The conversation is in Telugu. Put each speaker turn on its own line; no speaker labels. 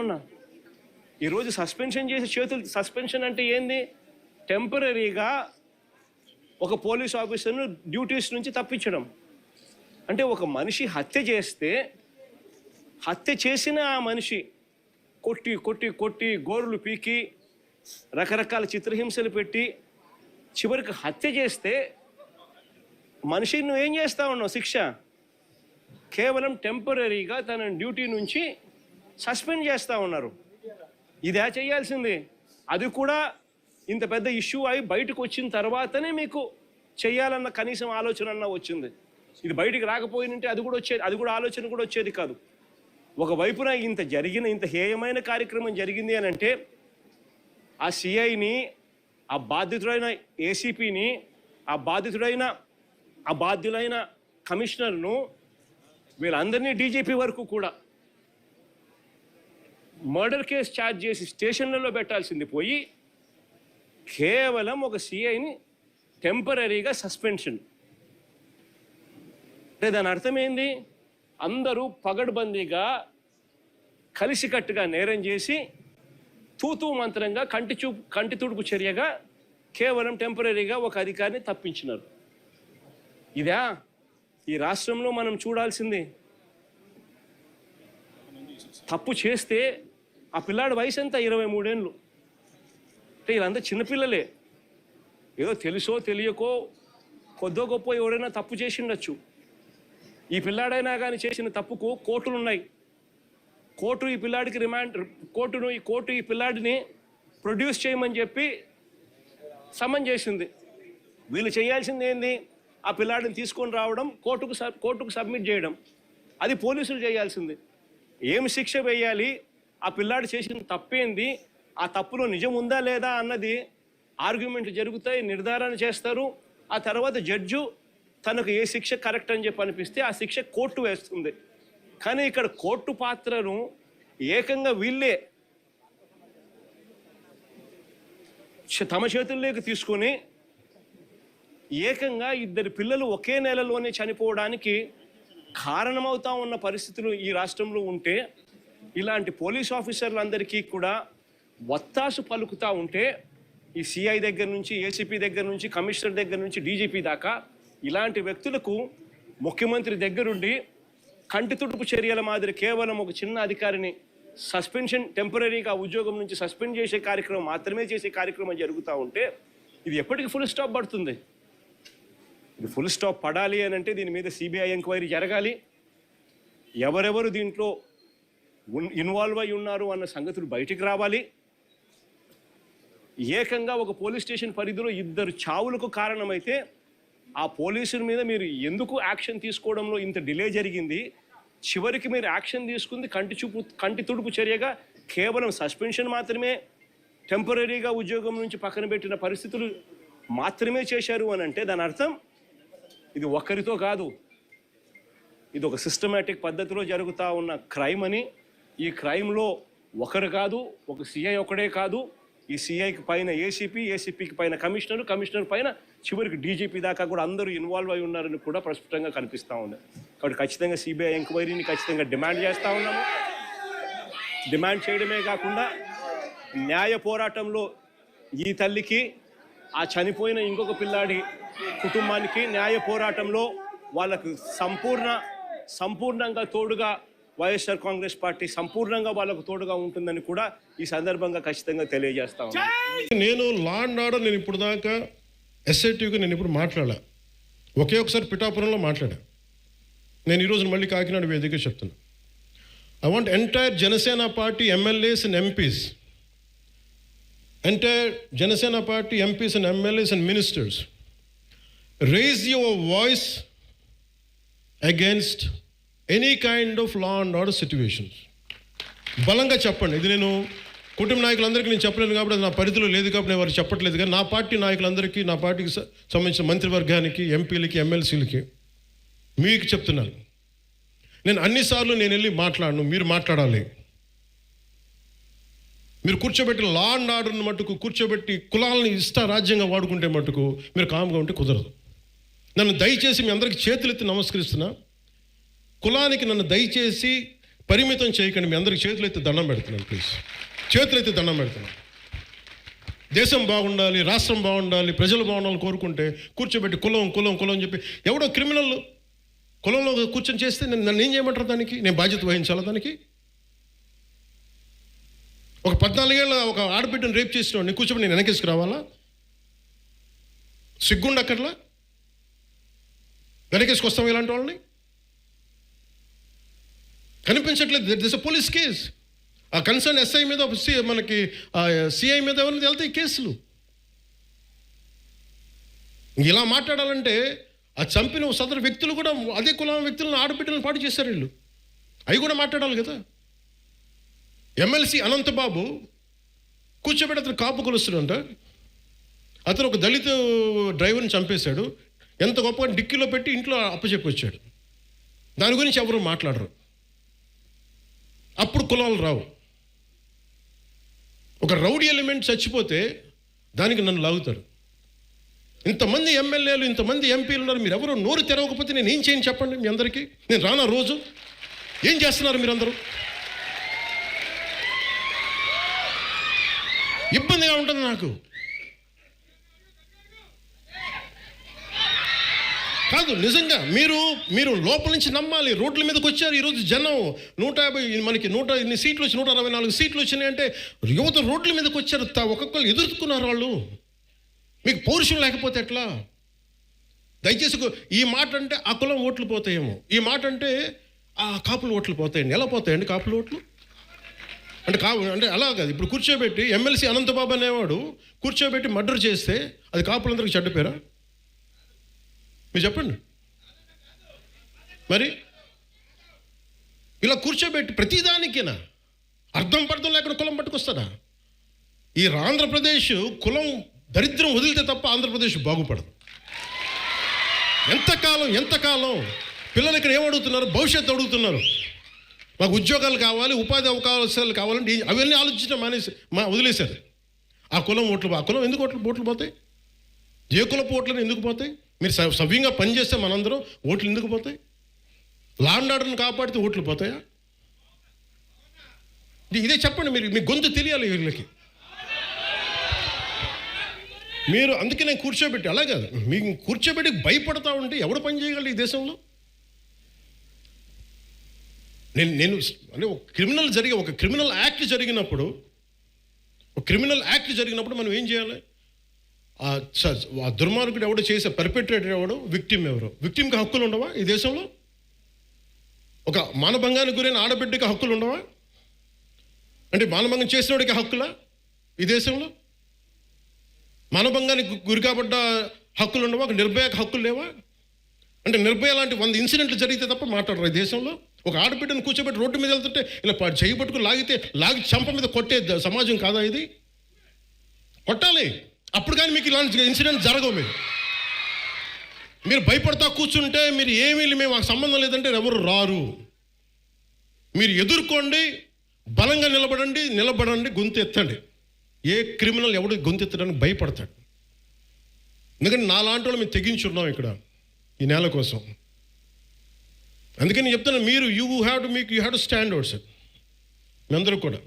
ఉన్నా ఈరోజు సస్పెన్షన్ చేసి చేతులు సస్పెన్షన్ అంటే ఏంది? టెంపరీగా ఒక పోలీస్ ఆఫీసర్ను డ్యూటీస్ నుంచి తప్పించడం. అంటే ఒక మనిషి హత్య చేస్తే హత్య చేసిన ఆ మనిషి కొట్టి కొట్టి కొట్టి గోరులు పీకి రకరకాల చిత్రహింసలు పెట్టి చివరికి హత్య చేస్తే మనిషిని నువ్వు ఏం చేస్తా ఉన్నావు? శిక్ష కేవలం టెంపరీగా తన డ్యూటీ నుంచి సస్పెండ్ చేస్తూ ఉన్నారు. ఇదే చేయాల్సింది. అది కూడా ఇంత పెద్ద ఇష్యూ అయి బయటకు వచ్చిన తర్వాతనే మీకు చేయాలన్న కనీసం ఆలోచన అన్న వచ్చింది. ఇది బయటికి రాకపోయినంటే అది కూడా ఆలోచన కూడా వచ్చేది కాదు. ఒకవైపున ఇంత హేయమైన కార్యక్రమం జరిగింది అని అంటే ఆ సిఐని, ఆ బాధితుడైన ఏసీపీని, ఆ బాధ్యులైన కమిషనర్ను, వీళ్ళందరినీ డీజీపీ వరకు కూడా మర్డర్ కేసు ఛార్జ్ చేసి స్టేషన్లలో పెట్టాల్సింది పోయి కేవలం ఒక సిఐని టెంపరీగా సస్పెన్షన్. అంటే దాని అర్థమైంది, అందరూ పగడ్బందీగా కలిసికట్టుగా నేరం చేసి తూతూ మంత్రంగా కంటి తుడుపు చర్యగా కేవలం టెంపరీగా ఒక అధికారిని తప్పించినారు. ఇదా ఈ రాష్ట్రంలో మనం చూడాల్సింది? తప్పు చేస్తే ఆ పిల్లాడి వయసు ఎంత? 23 ఏళ్ళు. అంటే వీళ్ళంతా చిన్నపిల్లలే. ఏదో తెలుసో తెలియకో కొద్దో గొప్ప ఎవరైనా తప్పు చేసి ఉండొచ్చు. ఈ పిల్లాడైనా కానీ చేసిన తప్పుకు కోర్టులు ఉన్నాయి. కోర్టు ఈ పిల్లాడికి కోర్టు ఈ పిల్లాడిని ప్రొడ్యూస్ చేయమని చెప్పి సమన్ చేసింది. వీళ్ళు చేయాల్సింది ఏంది? ఆ పిల్లాడిని తీసుకొని రావడం, కోర్టుకు సబ్మిట్ చేయడం. అది పోలీసులు చేయాల్సింది. ఏం శిక్ష వేయాలి, ఆ పిల్లాడు చేసిన తప్పేంది, ఆ తప్పులో నిజం ఉందా లేదా అన్నది ఆర్గ్యుమెంట్లు జరుగుతాయి, నిర్ధారణ చేస్తారు. ఆ తర్వాత జడ్జు తనకు ఏ శిక్ష కరెక్ట్ అని చెప్పి అనిపిస్తే ఆ శిక్ష కోర్టు వేస్తుంది. కానీ ఇక్కడ కోర్టు పాత్రను ఏకంగా వీళ్ళే తమ చేతుల్లోకి తీసుకొని ఏకంగా 2 పిల్లలు ఒకే నెలలోనే చనిపోవడానికి కారణమవుతా ఉన్న పరిస్థితులు ఈ రాష్ట్రంలో ఉంటే, ఇలాంటి పోలీస్ ఆఫీసర్లందరికీ కూడా వత్తాసు పలుకుతూ ఉంటే, ఈ సిఐ దగ్గర నుంచి, ఏసీపీ దగ్గర నుంచి, కమిషనర్ దగ్గర నుంచి, డీజీపీ దాకా ఇలాంటి వ్యక్తులకు ముఖ్యమంత్రి దగ్గరుండి కంటి తుడుపు చర్యల మాదిరి కేవలం ఒక చిన్న అధికారిని సస్పెన్షన్, టెంపరీగా ఉద్యోగం నుంచి సస్పెండ్ చేసే కార్యక్రమం మాత్రమే చేసే కార్యక్రమం జరుగుతూ ఉంటే ఇది ఎప్పటికీ ఫుల్ స్టాప్ పడుతుంది? ఇది ఫుల్ స్టాప్ పడాలి అని అంటే దీని మీద సిబిఐ ఎంక్వైరీ జరగాలి. ఎవరెవరు దీంట్లో ఇన్వాల్వ్ అయి ఉన్నారు అన్న సంగతులు బయటికి రావాలి. ఏకంగా ఒక పోలీస్ స్టేషన్ పరిధిలో 2 చావులకు కారణమైతే ఆ పోలీసుల మీద మీరు ఎందుకు యాక్షన్ తీసుకోవడంలో ఇంత డిలే జరిగింది? చివరికి మీరు యాక్షన్ తీసుకుంది కంటి తుడుపు చర్యగా కేవలం సస్పెన్షన్ మాత్రమే, టెంపరీగా ఉద్యోగం నుంచి పక్కన పెట్టిన పరిస్థితులు మాత్రమే చేశారు అని అంటే దాని అర్థం ఇది ఒక్కరితో కాదు, ఇది ఒక సిస్టమేటిక్ పద్ధతిలో జరుగుతూ ఉన్న క్రైమ్ అని. ఈ క్రైమ్లో ఒకరు కాదు, ఒక సిఐ ఒకడే కాదు, ఈ సిఐకి పైన ఏసీపీకి పైన కమిషనర్ పైన చివరికి డీజీపీ దాకా కూడా అందరూ ఇన్వాల్వ్ అయి ఉన్నారని కూడా ప్రస్ఫుటంగా కనిపిస్తూ ఉంది. కాబట్టి ఖచ్చితంగా సిబిఐ ఎంక్వైరీని ఖచ్చితంగా డిమాండ్ చేస్తూ ఉన్నాము. డిమాండ్ చేయడమే కాకుండా న్యాయ పోరాటంలో ఈ తల్లికి, ఆ చనిపోయిన ఇంకొక పిల్లాడి కుటుంబానికి న్యాయ పోరాటంలో వాళ్ళకు సంపూర్ణంగా తోడుగా వైఎస్ఆర్ కాంగ్రెస్ పార్టీ సంపూర్ణంగా వాళ్ళకు తోడుగా ఉంటుందని కూడా ఈ సందర్భంగా ఖచ్చితంగా తెలియజేస్తా ఉన్నాను.
నేను లా అండ్ ఆర్డర్ నేను ఇప్పుడు దాకా ఎస్ఐటీగా నేను ఇప్పుడు మాట్లాడా, ఒకసారి పిఠాపురంలో మాట్లాడా. నేను ఈరోజు మళ్ళీ కాకినాడ వేదిక చెప్తున్నా. I want entire Janasena party MLAs and MPs, entire Janasena party MPs and MLAs and ministers, raise your voice against any kind of law and order situations. బలంగా చెప్పండి. ఇది నేను కుటుంబ నాయకులందరికీ నేను చెప్పలేను కాబట్టి అది నా పరిధిలో లేదు కాబట్టి నేను వారు చెప్పట్లేదు. కానీ నా పార్టీ నాయకులందరికీ, నా పార్టీకి సంబంధించిన మంత్రివర్గానికి, ఎంపీలకి, ఎమ్మెల్సీలకి మీకు చెప్తున్నాను, నేను అన్నిసార్లు నేను వెళ్ళి మాట్లాడను, మీరు మాట్లాడాలి. మీరు కూర్చోబెట్టి లా అండ్ ఆర్డర్ని మట్టుకు కూర్చోబెట్టి కులాలని రాజ్యంగా వాడుకుంటే మట్టుకు మీరు కామ్గా ఉంటే కుదరదు. నన్ను దయచేసి మీ అందరికీ చేతులెత్తి నమస్కరిస్తున్నా. కులానికి నన్ను దయచేసి పరిమితం చేయకండి. మీ అందరికి చేతులు ఎత్తి దండం పెడుతున్నాను, ప్లీజ్ చేతులు ఎత్తి దండం పెడుతున్నాను. దేశం బాగుండాలి, రాష్ట్రం బాగుండాలి, ప్రజలు బాగుండాలని కోరుకుంటే కూర్చోబెట్టి కులం కులం కులం అని చెప్పి ఎవడో క్రిమినల్ కులంలో కూర్చొని చేస్తే నన్ను ఏం చేయమంటారు? దానికి నేను బాధ్యత వహించాలా? దానికి ఒక 14 ఏళ్ళ ఒక ఆడబిడ్డను రేప్ చేసిన వాడిని కూర్చోబెట్టి నేను వెనకేసుకు రావాలా? సిగ్గుండక్కర్లా? వెనకేసుకొస్తాం ఇలాంటి వాళ్ళని? కనిపించట్లేదు. This police case. ఆ కన్సర్న్ ఎస్ఐ మీద మనకి సిఐ మీద ఎవరిని వెళ్తాయి కేసులు. ఇలా మాట్లాడాలంటే ఆ చంపిన సదరు వ్యక్తులు కూడా అదే కులం వ్యక్తులను ఆడబిడ్డలను పాటు చేశారు వీళ్ళు. అవి కూడా మాట్లాడాలి కదా. ఎమ్మెల్సీ అనంతబాబు కూర్చోబెట్టి అతను కాపు కొలుస్తున్నాడంట. అతను ఒక దళిత డ్రైవర్ని చంపేశాడు. ఎంత గొప్పగా డిక్కీలో పెట్టి ఇంట్లో అప్పచెప్పి వచ్చాడు. దాని గురించి ఎవరు మాట్లాడరు. అప్పుడు కులాలు రావు. ఒక రౌడీ ఎలిమెంట్ చచ్చిపోతే దానికి నన్ను లాగుతారు. ఇంతమంది ఎమ్మెల్యేలు, ఇంతమంది ఎంపీలు ఉన్నారు, మీరు ఎవరు నోరు తెరవకపోతే నేను ఏం చేయను చెప్పండి? మీ అందరికీ నేను రానా రోజు? ఏం చేస్తున్నారు మీరందరూ? ఇబ్బందిగా ఉంటుంది నాకు. కాదు, నిజంగా మీరు లోపల నుంచి నమ్మాలి. రోడ్ల మీదకి వచ్చారు ఈరోజు జనం. 150 మనకి 100 సీట్లు వచ్చి 164 సీట్లు వచ్చినాయి అంటే యువత రోడ్ల మీదకి వచ్చారు. ఒక్కొక్కరు ఎదుర్కొన్నారు వాళ్ళు. మీకు పౌరుషం లేకపోతే ఎట్లా? దయచేసి ఈ మాట అంటే ఆ కులం ఓట్లు పోతాయేమో, ఈ మాట అంటే ఆ కాపులు ఓట్లు పోతాయండి. ఎలా పోతాయండి కాపులు ఓట్లు? అంటే అలా కాదు. ఇప్పుడు కూర్చోబెట్టి ఎమ్మెల్సీ అనంతబాబు అనేవాడు కూర్చోబెట్టి మర్డర్ చేస్తే అది కాపులందరికీ చెడ్డ పేరా? మీరు చెప్పండి. మరి ఇలా కూర్చోబెట్టి ప్రతిదానికేనా అర్థం పర్థం లేకుండా కులం పట్టుకొస్తాడా? ఈ ఆంధ్రప్రదేశ్ కులం దరిద్రం వదిలితే తప్ప ఆంధ్రప్రదేశ్ బాగుపడదు. ఎంతకాలం పిల్లలు ఇక్కడ ఏమడుగుతున్నారు? భవిష్యత్తు అడుగుతున్నారు. మాకు ఉద్యోగాలు కావాలి, ఉపాధి అవకాశాలు కావాలంటే అవన్నీ ఆలోచించడం వదిలేశారు. ఆ కులం ఎందుకు ఓట్లు పోతాయి? ఏ కులపు ఓట్లను ఎందుకు పోతాయి? మీరు సవ్యంగా పనిచేస్తే మనందరం ఓట్లు ఎందుకు పోతాయి? లా అండ్ ఆర్డర్ని కాపాడితే ఓట్లు పోతాయా? ఇదే చెప్పండి. మీ గొంతు తెలియాలి వీళ్ళకి. మీరు అందుకే నేను కూర్చోబెట్టి అలా కాదు, మీకు కూర్చోబెట్టి భయపడతా ఉంటే ఎవడు పని చేయగలరు ఈ దేశంలో? నేను అంటే ఒక క్రిమినల్ యాక్ట్ జరిగినప్పుడు మనం ఏం చేయాలి? ఆ దుర్మార్గుడు ఎవడో చేసే పర్పెట్రేటర్ ఎవడో, విక్టిమ్ ఎవరో. విక్టిమ్కి హక్కులు ఉండవా ఈ దేశంలో? ఒక మానభంగానికి గురైన ఆడబిడ్డకి హక్కులు ఉండవా? అంటే మానభంగం చేసినోడికి హక్కులా ఈ దేశంలో? మానభంగానికి గురి కాబడ్డ హక్కులు ఉండవా? ఒక నిర్భయకు హక్కులు లేవా? అంటే నిర్భయ లాంటి 100 ఇన్సిడెంట్లు జరిగితే తప్ప మాట్లాడరు ఈ దేశంలో. ఒక ఆడబిడ్డను కూర్చోబెట్టి రోడ్డు మీద వెళ్తుంటే ఇలా చేయబట్టుకుని లాగి చంప మీద కొట్టే సమాజం కాదా ఇది? కొట్టాలి. అప్పుడు కానీ మీకు ఇలాంటి ఇన్సిడెంట్ జరగవు. మీరు భయపడతా కూర్చుంటే మీరు మేము మాకు సంబంధం లేదంటే ఎవరు రారు. మీరు ఎదుర్కోండి, బలంగా నిలబడండి, గొంతు ఎత్తండి. ఏ క్రిమినల్ ఎవడు గొంతు ఎత్తడానికి భయపడతాడు? ఎందుకంటే నాలాంటి వాళ్ళు మేము తెగించున్నాం ఇక్కడ ఈ నేల కోసం. అందుకని నేను చెప్తాను, you have to stand out sir. మీ అందరూ కూడా